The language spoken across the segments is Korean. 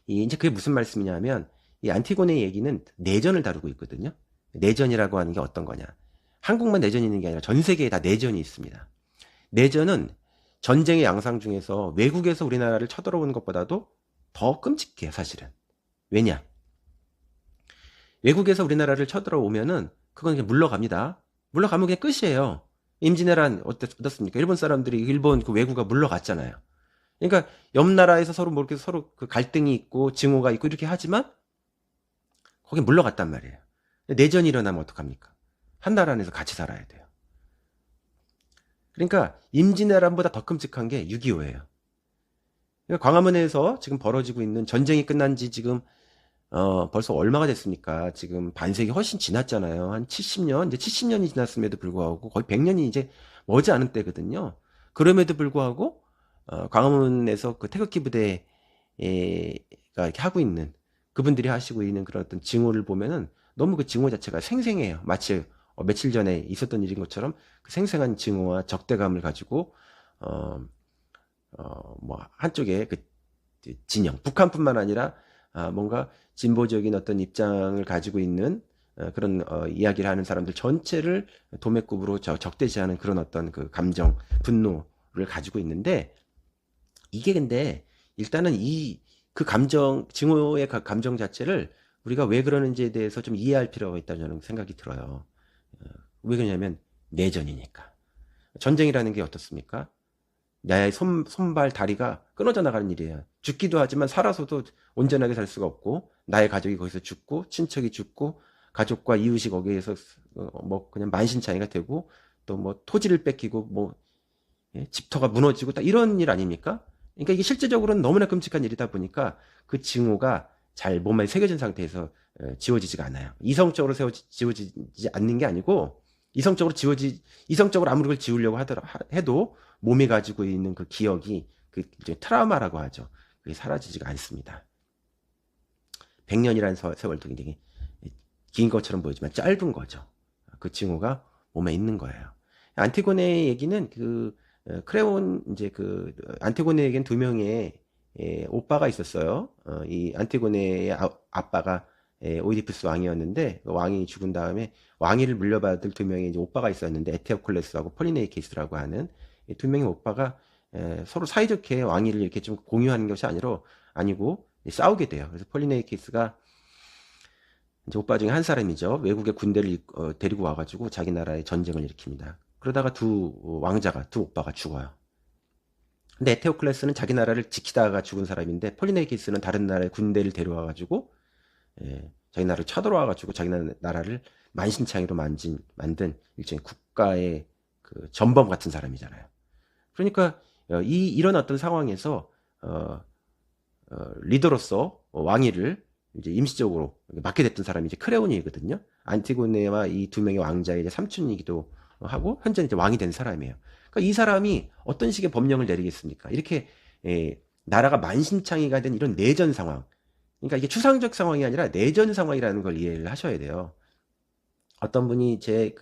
이제 그게 무슨 말씀이냐면, 이 안티고네 얘기는 내전을 다루고 있거든요. 내전이라고 하는 게 어떤 거냐. 한국만 내전이 있는 게 아니라 전 세계에 다 내전이 있습니다. 내전은 전쟁의 양상 중에서 외국에서 우리나라를 쳐들어오는 것보다도 더 끔찍해요, 사실은. 왜냐? 외국에서 우리나라를 쳐들어오면은 그건 그냥 물러갑니다. 물러가면 그냥 끝이에요. 임진왜란 어떻습니까? 일본 사람들이 일본 그 왜구가 물러갔잖아요. 그러니까 옆 나라에서 서로 뭐 이렇게 서로 그 갈등이 있고 증오가 있고 이렇게 하지만 거기 물러갔단 말이에요. 내전이 일어나면 어떡합니까? 한 나라 안에서 같이 살아야 돼요. 그러니까 임진왜란보다 더 끔찍한 게 6.25예요. 그러니까 광화문에서 지금 벌어지고 있는 전쟁이 끝난 지 지금 벌써 얼마가 됐습니까? 지금 반세기 훨씬 지났잖아요. 한 70년, 이제 70년이 지났음에도 불구하고 거의 100년이 이제 머지않은 때거든요. 그럼에도 불구하고 광화문에서 그 태극기 부대가 이렇게 하고 있는 그분들이 하시고 있는 그런 어떤 증오를 보면은 너무 그 증오 자체가 생생해요. 마치 며칠 전에 있었던 일인 것처럼 그 생생한 증오와 적대감을 가지고 뭐 한쪽에 그 진영, 북한뿐만 아니라 뭔가 진보적인 어떤 입장을 가지고 있는 그런 이야기를 하는 사람들 전체를 도매급으로 적대시하는 그런 어떤 그 감정, 분노를 가지고 있는데 이게 근데 일단은 그 감정, 증오의 감정 자체를 우리가 왜 그러는지에 대해서 좀 이해할 필요가 있다는 저는 생각이 들어요. 왜 그러냐면 내전이니까. 전쟁이라는 게 어떻습니까? 나의 손발, 다리가 끊어져 나가는 일이에요. 죽기도 하지만 살아서도 온전하게 살 수가 없고, 나의 가족이 거기서 죽고, 친척이 죽고, 가족과 이웃이 거기에서 뭐 그냥 만신창이가 되고, 또 뭐 토지를 뺏기고, 뭐 집터가 무너지고, 딱 이런 일 아닙니까? 그러니까 이게 실제적으로는 너무나 끔찍한 일이다 보니까 그 징후가 잘 몸에 새겨진 상태에서 지워지지가 않아요. 이성적으로 지워지지 않는 게 아니고, 이성적으로 아무리 그걸 지우려고 해도 몸이 가지고 있는 그 기억이 그 이제 트라우마라고 하죠. 그게 사라지지가 않습니다. 100년이라는 세월도 굉장히 긴 것처럼 보이지만 짧은 거죠. 그 징후가 몸에 있는 거예요. 안티고네 얘기는 그 크레온 이제 그 안티고네에겐 두 명의 오빠가 있었어요. 이 안티고네의 아빠가 오이디푸스 왕이었는데 그 왕이 죽은 다음에 왕위를 물려받을 두 명의 이제 오빠가 있었는데 에테오클레스하고 폴리네이케스라고 하는 이 두 명의 오빠가 서로 사이좋게 왕위를 이렇게 좀 공유하는 것이 아니고 싸우게 돼요. 그래서 폴리네이케스가 이제 오빠 중에 한 사람이죠. 외국의 군대를 데리고 와가지고 자기 나라에 전쟁을 일으킵니다. 그러다가 두 오빠가 죽어요. 근데 에테오클레스는 자기 나라를 지키다가 죽은 사람인데 폴리네이케스는 다른 나라의 군대를 데려와가지고 자기 나라를 쳐들어와가지고 자기 나라를 만신창이로 만든 일종의 국가의 그 전범 같은 사람이잖아요. 그러니까 이런 어떤 상황에서 리더로서 왕위를 이제 임시적으로 맡게 됐던 사람이 이제 크레온이거든요. 안티고네와 이 두 명의 왕자의 이제 삼촌이기도 하고 현재는 이제 왕이 된 사람이에요. 그러니까 이 사람이 어떤 식의 법령을 내리겠습니까? 이렇게 나라가 만신창이가 된 이런 내전 상황. 그러니까 이게 추상적 상황이 아니라 내전 상황이라는 걸 이해를 하셔야 돼요. 어떤 분이 제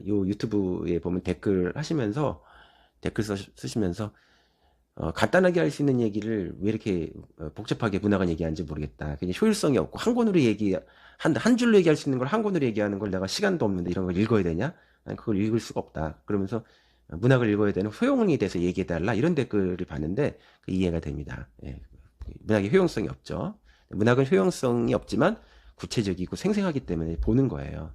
요 유튜브에 보면 댓글 쓰시면서 간단하게 할 수 있는 얘기를 왜 이렇게 복잡하게 문학을 얘기하는지 모르겠다. 그냥 효율성이 없고 한 줄로 얘기할 수 있는 걸 한 권으로 얘기하는 걸 내가 시간도 없는데 이런 걸 읽어야 되냐? 난 그걸 읽을 수가 없다. 그러면서 문학을 읽어야 되는 효용에 대해서 얘기해달라 이런 댓글을 봤는데 이해가 됩니다. 예. 문학의 효용성이 없죠. 문학은 효용성이 없지만 구체적이고 생생하기 때문에 보는 거예요.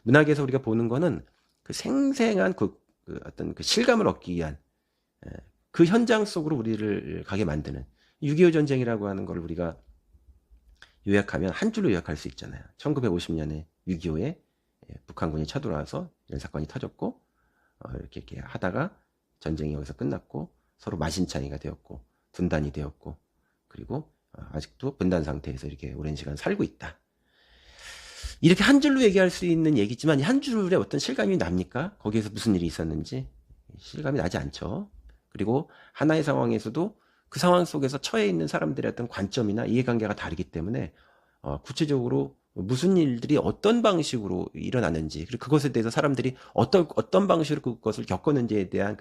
문학에서 우리가 보는 거는 그 생생한 어떤 그 실감을 얻기 위한 그 현장 속으로 우리를 가게 만드는 6.25 전쟁이라고 하는 걸 우리가 요약하면 한 줄로 요약할 수 있잖아요. 1950년에 6.25에 북한군이 쳐들어와서 이런 사건이 터졌고 이렇게 하다가 전쟁이 여기서 끝났고 서로 마신창이가 되었고 분단이 되었고 그리고 아직도 분단 상태에서 이렇게 오랜 시간 살고 있다. 이렇게 한 줄로 얘기할 수 있는 얘기지만 한 줄에 어떤 실감이 납니까? 거기에서 무슨 일이 있었는지 실감이 나지 않죠. 그리고 하나의 상황에서도 그 상황 속에서 처해 있는 사람들의 어떤 관점이나 이해관계가 다르기 때문에 구체적으로 무슨 일들이 어떤 방식으로 일어나는지 그리고 그것에 대해서 사람들이 어떤 방식으로 그것을 겪었는지에 대한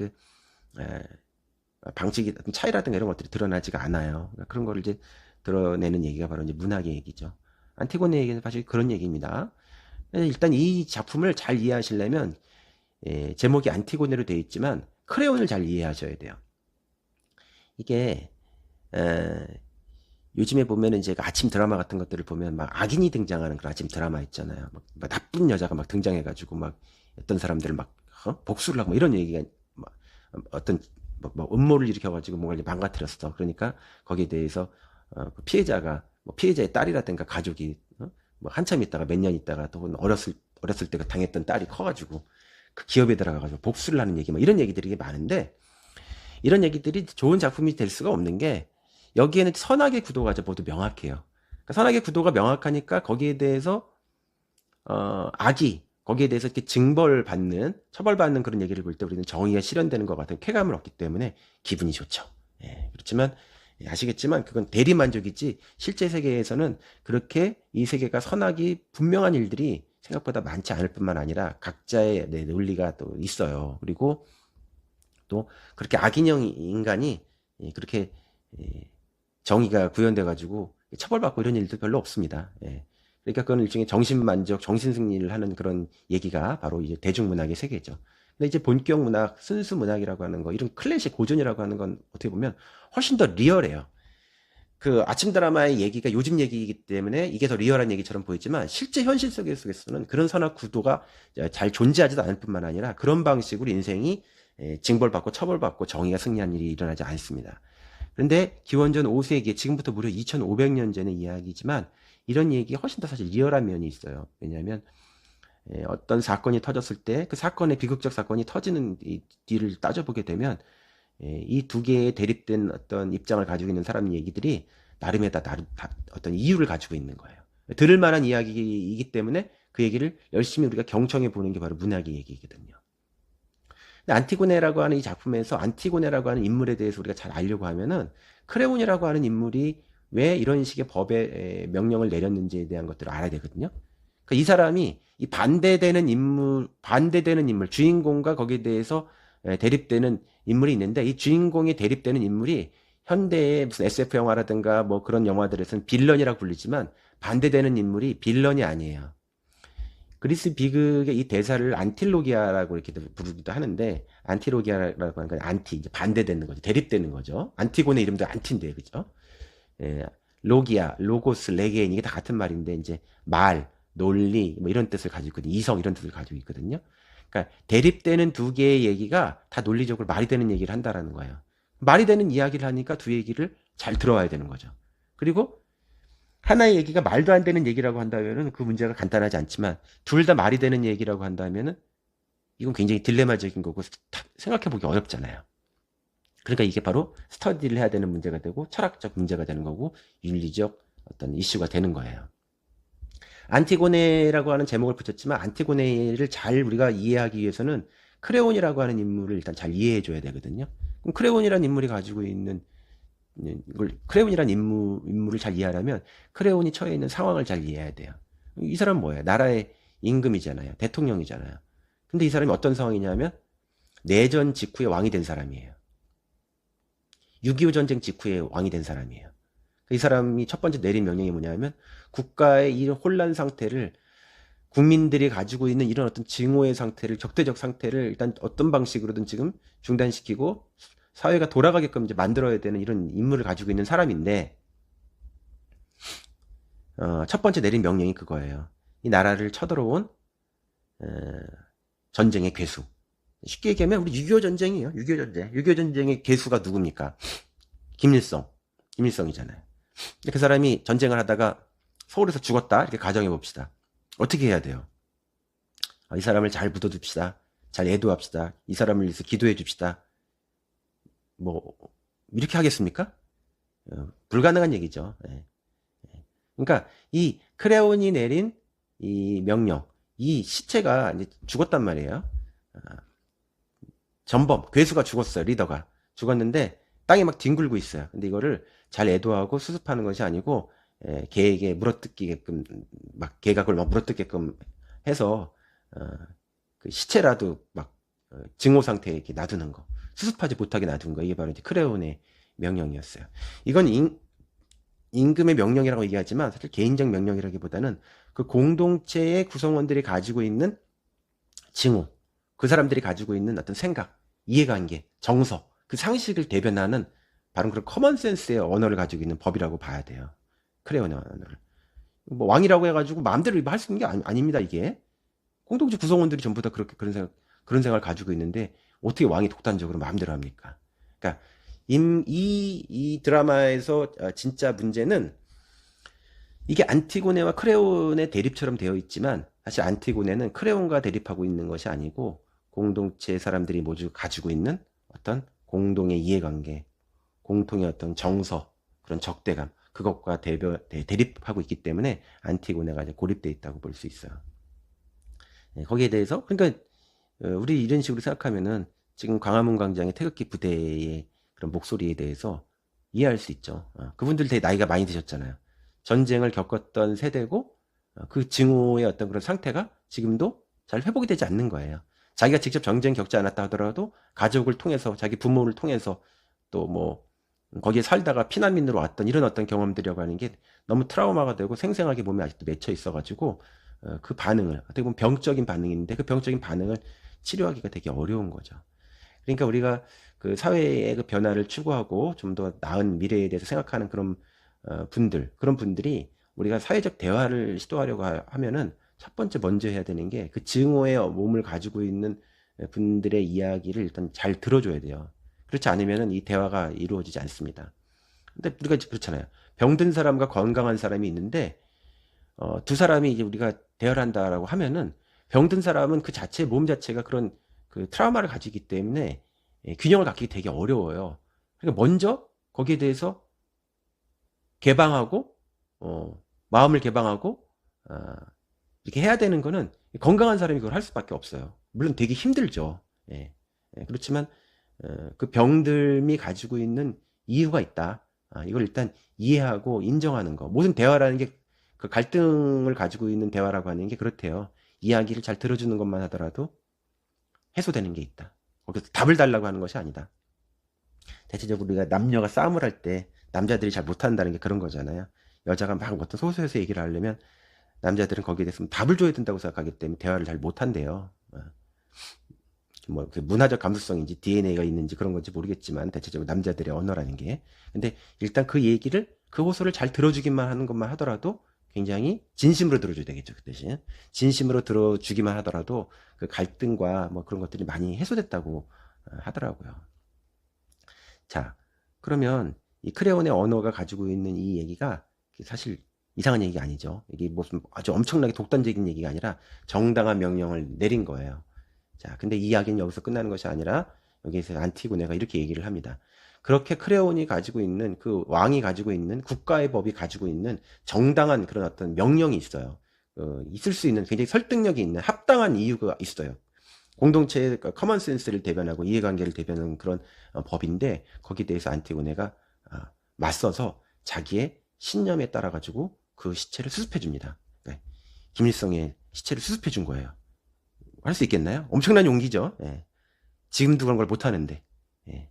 방식이 차이라든가 이런 것들이 드러나지가 않아요. 그러니까 그런 거를 이제 드러내는 얘기가 바로 이제 문학의 얘기죠. 안티고네 얘기는 사실 그런 얘기입니다. 일단 이 작품을 잘 이해하시려면 제목이 안티고네로 되어 있지만 크레온을 잘 이해하셔야 돼요. 이게 요즘에 보면은 이제 아침 드라마 같은 것들을 보면 막 악인이 등장하는 그런 아침 드라마 있잖아요. 막 나쁜 여자가 막 등장해가지고 막 어떤 사람들을 막 복수를 하고 뭐 이런 얘기가 막 어떤 뭐 음모를 일으켜가지고 뭔가 망가뜨렸어. 그러니까 거기에 대해서 그 피해자가 뭐 피해자의 딸이라든가 가족이 뭐 한참 있다가 몇 년 있다가 또 어렸을 때 당했던 딸이 커가지고 그 기업에 들어가가지고 복수를 하는 얘기 뭐 이런 얘기들이 많은데 이런 얘기들이 좋은 작품이 될 수가 없는 게 여기에는 선악의 구도가 모두 명확해요. 그러니까 선악의 구도가 명확하니까 거기에 대해서 악이 거기에 대해서 이렇게 징벌받는 처벌받는 그런 얘기를 볼 때 우리는 정의가 실현되는 것 같은 쾌감을 얻기 때문에 기분이 좋죠. 예, 그렇지만 아시겠지만 그건 대리만족이지 실제 세계에서는 그렇게 이 세계가 선악이 분명한 일들이 생각보다 많지 않을 뿐만 아니라 각자의 논리가 또 있어요. 그리고 또 그렇게 악인형 인간이 그렇게 정의가 구현돼 가지고 처벌받고 이런 일도 별로 없습니다. 예. 그러니까 그건 일종의 정신만족, 정신승리를 하는 그런 얘기가 바로 이제 대중문학의 세계죠. 근데 이제 본격 문학, 순수 문학이라고 하는 거, 이런 클래식 고전이라고 하는 건 어떻게 보면 훨씬 더 리얼해요. 그 아침 드라마의 얘기가 요즘 얘기이기 때문에 이게 더 리얼한 얘기처럼 보이지만 실제 현실 속에서는 그런 선악 구도가 잘 존재하지도 않을 뿐만 아니라 그런 방식으로 인생이 징벌받고 처벌받고 정의가 승리한 일이 일어나지 않습니다. 그런데 기원전 5세기, 지금부터 무려 2500년 전의 이야기지만 이런 얘기가 훨씬 더 사실 리얼한 면이 있어요. 왜냐하면 어떤 사건이 터졌을 때 그 사건의 비극적 사건이 터지는 뒤를 따져보게 되면 이 두 개의 대립된 어떤 입장을 가지고 있는 사람 얘기들이 나름의 다 어떤 이유를 가지고 있는 거예요. 들을 만한 이야기이기 때문에 그 얘기를 열심히 우리가 경청해 보는 게 바로 문학의 얘기거든요. 근데 안티고네라고 하는 이 작품에서 안티고네라고 하는 인물에 대해서 우리가 잘 알려고 하면은 크레온이라고 하는 인물이 왜 이런 식의 법의 명령을 내렸는지에 대한 것들을 알아야 되거든요. 그러니까 이 사람이 이 반대되는 인물, 주인공과 거기에 대해서 대립되는 인물이 있는데 이 주인공이 대립되는 인물이 현대의 무슨 SF 영화라든가 뭐 그런 영화들에서는 빌런이라고 불리지만 반대되는 인물이 빌런이 아니에요. 그리스 비극의 이 대사를 안틸로기아라고 이렇게 부르기도 하는데 안티로기아라고 하는 건 안티, 이제 반대되는 거죠. 대립되는 거죠. 안티고네 이름도 안티인데 그죠? 예, 로기아, 로고스, 레게인 이게 다 같은 말인데 이제 말, 논리 뭐 이런 뜻을 가지고 있거든요. 이성 이런 뜻을 가지고 있거든요. 그러니까 대립되는 두 개의 얘기가 다 논리적으로 말이 되는 얘기를 한다라는 거예요. 말이 되는 이야기를 하니까 두 얘기를 잘 들어와야 되는 거죠. 그리고 하나의 얘기가 말도 안 되는 얘기라고 한다면은 그 문제가 간단하지 않지만 둘 다 말이 되는 얘기라고 한다면은 이건 굉장히 딜레마적인 거고 생각해 보기 어렵잖아요. 그러니까 이게 바로 스터디를 해야 되는 문제가 되고 철학적 문제가 되는 거고 윤리적 어떤 이슈가 되는 거예요. 안티고네라고 하는 제목을 붙였지만 안티고네를 잘 우리가 이해하기 위해서는 크레온이라고 하는 인물을 일단 잘 이해해 줘야 되거든요. 그럼 크레온이라는 인물이 가지고 있는 크레온이라는 인물을 잘 이해하려면 크레온이 처해 있는 상황을 잘 이해해야 돼요. 이 사람은 뭐예요? 나라의 임금이잖아요. 대통령이잖아요. 근데 이 사람이 어떤 상황이냐면 내전 직후에 왕이 된 사람이에요. 6.25 전쟁 직후에 왕이 된 사람이에요. 이 사람이 첫 번째 내린 명령이 뭐냐면 국가의 이 혼란 상태를 국민들이 가지고 있는 이런 어떤 증오의 상태를 적대적 상태를 일단 어떤 방식으로든 지금 중단시키고 사회가 돌아가게끔 이제 만들어야 되는 이런 임무를 가지고 있는 사람인데 첫 번째 내린 명령이 그거예요. 이 나라를 쳐들어온 전쟁의 괴수. 쉽게 얘기하면 우리 6.25 전쟁이에요. 6.25 전쟁. 6.25 전쟁의 괴수가 누굽니까? 김일성이잖아요. 그 사람이 전쟁을 하다가 서울에서 죽었다 이렇게 가정해 봅시다. 어떻게 해야 돼요? 이 사람을 잘 묻어둡시다. 잘 애도합시다. 이 사람을 위해서 기도해 줍시다. 뭐 이렇게 하겠습니까? 불가능한 얘기죠. 그러니까 이 크레온이 내린 이 명령, 이 시체가 이제 죽었단 말이에요. 전범, 괴수가 죽었어요. 리더가 죽었는데 땅에 막 뒹굴고 있어요. 근데 이거를 잘 애도하고 수습하는 것이 아니고 개에게 물어뜯기게끔 막 개가 그걸 막 물어뜯게끔 해서 그 시체라도 막 증오 상태에 이렇게 놔두는 거. 수습하지 못하게 놔둔 거예요. 이게 바로 이제 크레온의 명령이었어요. 이건 임금의 명령이라고 얘기하지만 사실 개인적 명령이라기보다는 그 공동체의 구성원들이 가지고 있는 징후, 그 사람들이 가지고 있는 어떤 생각, 이해관계, 정서, 그 상식을 대변하는 바로 그런 커먼센스의 언어를 가지고 있는 법이라고 봐야 돼요. 크레온의 언어를. 뭐 왕이라고 해가지고 마음대로 할 수 있는 게 아닙니다. 이게 공동체 구성원들이 전부 다 그렇게 그런 생각을 가지고 있는데 어떻게 왕이 독단적으로 마음대로 합니까? 그러니까 이 드라마에서 진짜 문제는 이게 안티고네와 크레온의 대립처럼 되어 있지만 사실 안티고네는 크레온과 대립하고 있는 것이 아니고 공동체 사람들이 모두 가지고 있는 어떤 공동의 이해관계, 공통의 어떤 정서, 그런 적대감, 그것과 대립하고 있기 때문에 안티고네가 이제 고립되어 있다고 볼 수 있어요. 거기에 대해서 그러니까 우리 이런 식으로 생각하면은 지금 광화문 광장의 태극기 부대의 그런 목소리에 대해서 이해할 수 있죠. 그분들 되게 나이가 많이 드셨잖아요. 전쟁을 겪었던 세대고 그 징후의 어떤 그런 상태가 지금도 잘 회복이 되지 않는 거예요. 자기가 직접 전쟁 겪지 않았다 하더라도 가족을 통해서 자기 부모를 통해서 또 뭐 거기에 살다가 피난민으로 왔던 이런 어떤 경험들이라고 하는 게 너무 트라우마가 되고 생생하게 몸에 아직도 맺혀 있어가지고 그 반응을 어떻게 보면 병적인 반응인데 그 병적인 반응을 치료하기가 되게 어려운 거죠. 그러니까 우리가 그 사회의 그 변화를 추구하고 좀 더 나은 미래에 대해서 생각하는 그런 그런 분들이 우리가 사회적 대화를 시도하려고 하면은 첫 번째 먼저 해야 되는 게 그 증오의 몸을 가지고 있는 분들의 이야기를 일단 잘 들어줘야 돼요. 그렇지 않으면은 이 대화가 이루어지지 않습니다. 근데 우리가 그렇잖아요. 병든 사람과 건강한 사람이 있는데 두 사람이 이제 우리가 대화를 한다라고 하면은 병든 사람은 그 자체 몸 자체가 그런 그 트라우마를 가지기 때문에 균형을 갖기 되게 어려워요. 그러니까 먼저 거기에 대해서 개방하고 마음을 개방하고 이렇게 해야 되는 거는 건강한 사람이 그걸 할 수밖에 없어요. 물론 되게 힘들죠. 예. 그렇지만 그 병들미 가지고 있는 이유가 있다. 이걸 일단 이해하고 인정하는 거. 모든 대화라는 게 그 갈등을 가지고 있는 대화라고 하는 게 그렇대요. 이야기를 잘 들어주는 것만 하더라도 해소되는 게 있다. 거기서 답을 달라고 하는 것이 아니다. 대체적으로 우리가 남녀가 싸움을 할 때 남자들이 잘 못한다는 게 그런 거잖아요. 여자가 막 어떤 소소해서 얘기를 하려면 남자들은 거기에 대해서 답을 줘야 된다고 생각하기 때문에 대화를 잘 못한대요. 뭐 문화적 감수성인지 DNA가 있는지 그런 건지 모르겠지만 대체적으로 남자들의 언어라는 게. 근데 일단 그 얘기를 그 호소를 잘 들어주기만 하는 것만 하더라도 굉장히 진심으로 들어줘야 되겠죠. 그 대신 진심으로 들어주기만 하더라도 그 갈등과 뭐 그런 것들이 많이 해소됐다고 하더라고요. 자, 그러면 이 크레온의 언어가 가지고 있는 이 얘기가 사실 이상한 얘기가 아니죠. 이게 무슨 아주 엄청나게 독단적인 얘기가 아니라 정당한 명령을 내린 거예요. 자, 근데 이 이야기는 여기서 끝나는 것이 아니라 여기서 안티고네가 이렇게 얘기를 합니다. 그렇게 크레온이 가지고 있는 그 왕이 가지고 있는 국가의 법이 가지고 있는 정당한 그런 어떤 명령이 있어요. 있을 수 있는 굉장히 설득력이 있는 합당한 이유가 있어요. 공동체의 커먼 센스를 대변하고 이해관계를 대변하는 그런 법인데 거기에 대해서 안티고네가 맞서서 자기의 신념에 따라 가지고 그 시체를 수습해 줍니다. 네. 김일성의 시체를 수습해 준 거예요. 할 수 있겠나요? 엄청난 용기죠. 예. 지금도 그런 걸 못하는데. 예.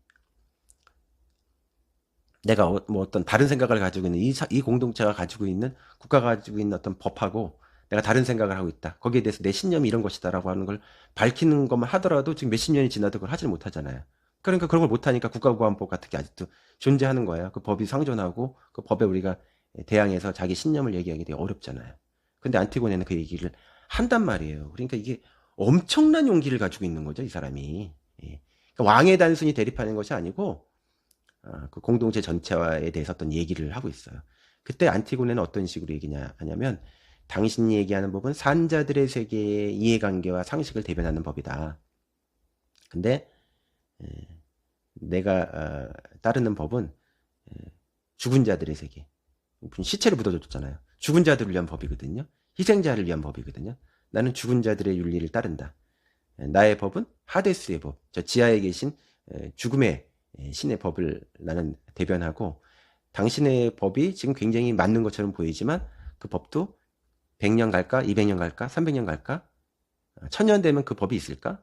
내가 뭐 어떤 다른 생각을 가지고 있는 이 공동체가 가지고 있는 국가가 가지고 있는 어떤 법하고 내가 다른 생각을 하고 있다. 거기에 대해서 내 신념이 이런 것이다라고 하는 걸 밝히는 것만 하더라도 지금 몇십 년이 지나도 그걸 하질 못하잖아요. 그러니까 그런 걸 못하니까 국가보안법 같은 게 아직도 존재하는 거예요. 그 법이 상존하고 그 법에 우리가 대항해서 자기 신념을 얘기하기 되게 어렵잖아요. 근데 안티고네는 그 얘기를 한단 말이에요. 그러니까 이게 엄청난 용기를 가지고 있는 거죠, 이 사람이. 예. 그러니까 왕에 단순히 대립하는 것이 아니고 그 공동체 전체화에 대해서 어떤 얘기를 하고 있어요. 그때 안티고네는 어떤 식으로 하냐면 당신이 얘기하는 법은 산자들의 세계의 이해관계와 상식을 대변하는 법이다. 근데 내가 따르는 법은 죽은 자들의 세계. 시체를 묻어줬잖아요. 죽은 자들을 위한 법이거든요. 희생자를 위한 법이거든요. 나는 죽은 자들의 윤리를 따른다. 나의 법은 하데스의 법. 저 지하에 계신 죽음의 신의 법을 나는 대변하고 당신의 법이 지금 굉장히 맞는 것처럼 보이지만 그 법도 100년 갈까? 200년 갈까? 300년 갈까? 1000년 되면 그 법이 있을까?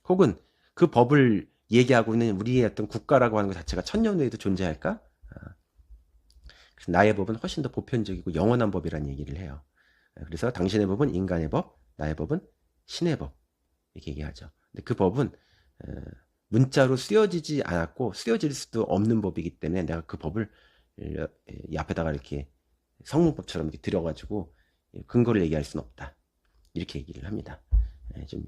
혹은 그 법을 얘기하고 있는 우리의 어떤 국가라고 하는 것 자체가 천년 후에도 존재할까? 그래서 나의 법은 훨씬 더 보편적이고 영원한 법이라는 얘기를 해요. 그래서 당신의 법은 인간의 법, 나의 법은 신의 법 이렇게 얘기하죠. 근데 그 법은 문자로 쓰여지지 않았고 쓰여질 수도 없는 법이기 때문에 내가 그 법을 이 앞에다가 이렇게 성문법처럼 이렇게 들여가지고 근거를 얘기할 수는 없다. 이렇게 얘기를 합니다. 좀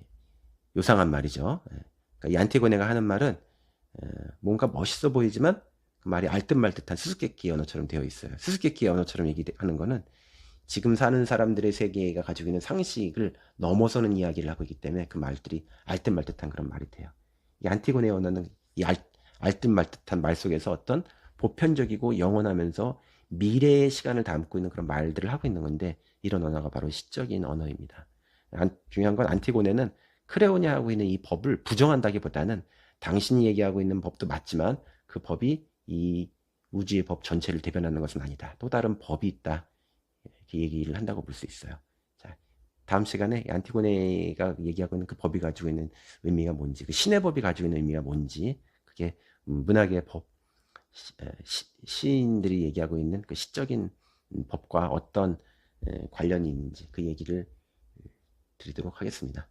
요상한 말이죠. 그러니까 이 안티고네가 하는 말은 뭔가 멋있어 보이지만 그 말이 알듯 말듯한 수수께끼 언어처럼 되어 있어요. 수수께끼 언어처럼 얘기하는 거는 지금 사는 사람들의 세계가 가지고 있는 상식을 넘어서는 이야기를 하고 있기 때문에 그 말들이 알듯 말듯한 그런 말이 돼요. 이 안티고네 언어는 이 알듯 말듯한 말 속에서 어떤 보편적이고 영원하면서 미래의 시간을 담고 있는 그런 말들을 하고 있는 건데 이런 언어가 바로 시적인 언어입니다. 중요한 건 안티고네는 크레온이 하고 있는 이 법을 부정한다기보다는 당신이 얘기하고 있는 법도 맞지만 그 법이 이 우주의 법 전체를 대변하는 것은 아니다. 또 다른 법이 있다. 이렇게 얘기를 한다고 볼 수 있어요. 자, 다음 시간에 안티고네가 얘기하고 있는 그 법이 가지고 있는 의미가 뭔지, 그 신의 법이 가지고 있는 의미가 뭔지, 그게 문학의 법, 시인들이 얘기하고 있는 그 시적인 법과 어떤 관련이 있는지 그 얘기를 드리도록 하겠습니다.